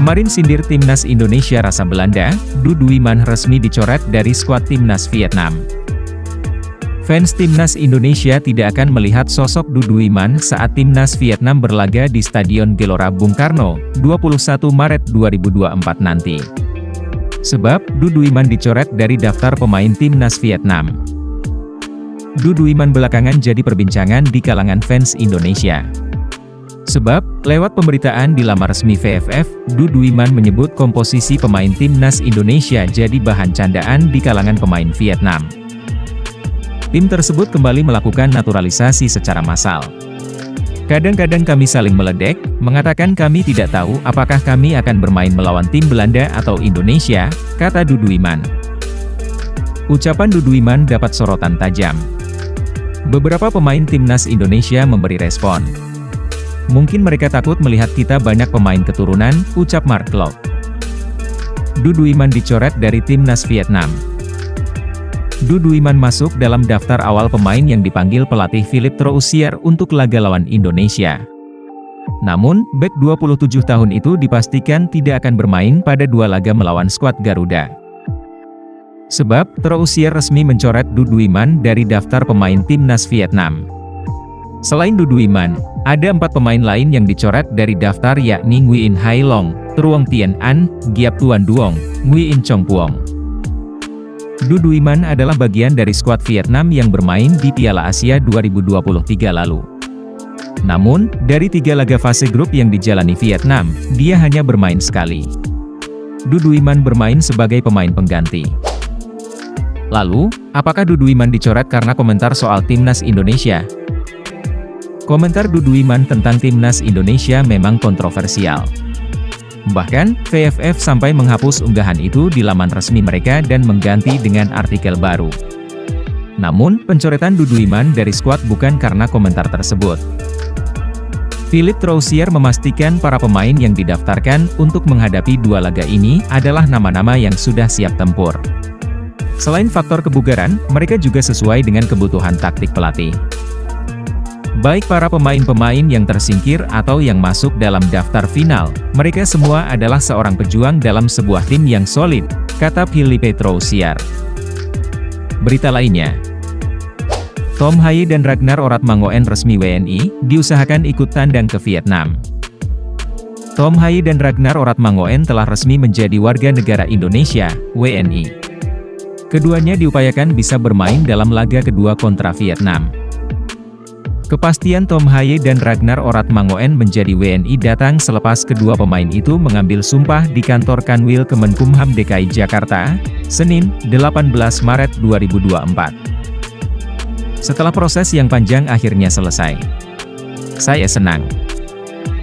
Kemarin sindir timnas Indonesia rasa Belanda, Du Duiman resmi dicoret dari skuad timnas Vietnam. Fans timnas Indonesia tidak akan melihat sosok Du Duiman saat timnas Vietnam berlaga di Stadion Gelora Bung Karno, 21 Maret 2024 nanti. Sebab, Du Duiman dicoret dari daftar pemain timnas Vietnam. Du Duiman belakangan jadi perbincangan di kalangan fans Indonesia. Sebab, lewat pemberitaan di laman resmi VFF, Du Duiman menyebut komposisi pemain timnas Indonesia jadi bahan candaan di kalangan pemain Vietnam. Tim tersebut kembali melakukan naturalisasi secara massal. Kadang-kadang kami saling meledek, mengatakan kami tidak tahu apakah kami akan bermain melawan tim Belanda atau Indonesia, kata Du Duiman. Ucapan Du Duiman dapat sorotan tajam. Beberapa pemain timnas Indonesia memberi respon. Mungkin mereka takut melihat kita banyak pemain keturunan, ucap Mark Klok. Du Duiman dicoret dari timnas Vietnam. Du Duiman masuk dalam daftar awal pemain yang dipanggil pelatih Philippe Troussier untuk laga lawan Indonesia. Namun, bek 27 tahun itu dipastikan tidak akan bermain pada 2 laga melawan skuad Garuda. Sebab, Troussier resmi mencoret Du Duiman dari daftar pemain timnas Vietnam. Selain Du Duiman, ada 4 pemain lain yang dicoret dari daftar yakni Nguyen Hai Long, Truong Tien An, Giap Tuan Duong, Nguyen Chong Puong. Du Duiman adalah bagian dari skuad Vietnam yang bermain di Piala Asia 2023 lalu. Namun, dari 3 laga fase grup yang dijalani Vietnam, dia hanya bermain sekali. Du Duiman bermain sebagai pemain pengganti. Lalu, apakah Du Duiman dicoret karena komentar soal timnas Indonesia? Komentar Du Duiman tentang timnas Indonesia memang kontroversial. Bahkan, VFF sampai menghapus unggahan itu di laman resmi mereka dan mengganti dengan artikel baru. Namun, pencoretan Du Duiman dari skuad bukan karena komentar tersebut. Philippe Troussier memastikan para pemain yang didaftarkan untuk menghadapi 2 laga ini adalah nama-nama yang sudah siap tempur. Selain faktor kebugaran, mereka juga sesuai dengan kebutuhan taktik pelatih. Baik para pemain-pemain yang tersingkir atau yang masuk dalam daftar final, mereka semua adalah seorang pejuang dalam sebuah tim yang solid, kata Philippe Troussier. Berita lainnya, Tom Haye dan Ragnar Oratmangoen resmi WNI, diusahakan ikut tandang ke Vietnam. Tom Haye dan Ragnar Oratmangoen telah resmi menjadi warga negara Indonesia, WNI. Keduanya diupayakan bisa bermain dalam laga kedua kontra Vietnam. Kepastian Tom Haye dan Ragnar Oratmangoen menjadi WNI datang selepas kedua pemain itu mengambil sumpah di kantor Kanwil Kemenkumham DKI Jakarta, Senin, 18 Maret 2024. Setelah proses yang panjang akhirnya selesai. Saya senang.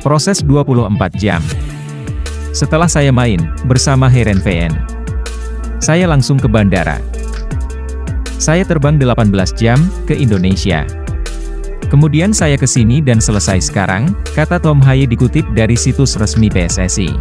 Proses 24 jam. Setelah saya main, bersama Heerenveen, saya langsung ke bandara. Saya terbang 18 jam, ke Indonesia. Kemudian saya ke sini dan selesai sekarang, kata Tom Haye dikutip dari situs resmi PSSI.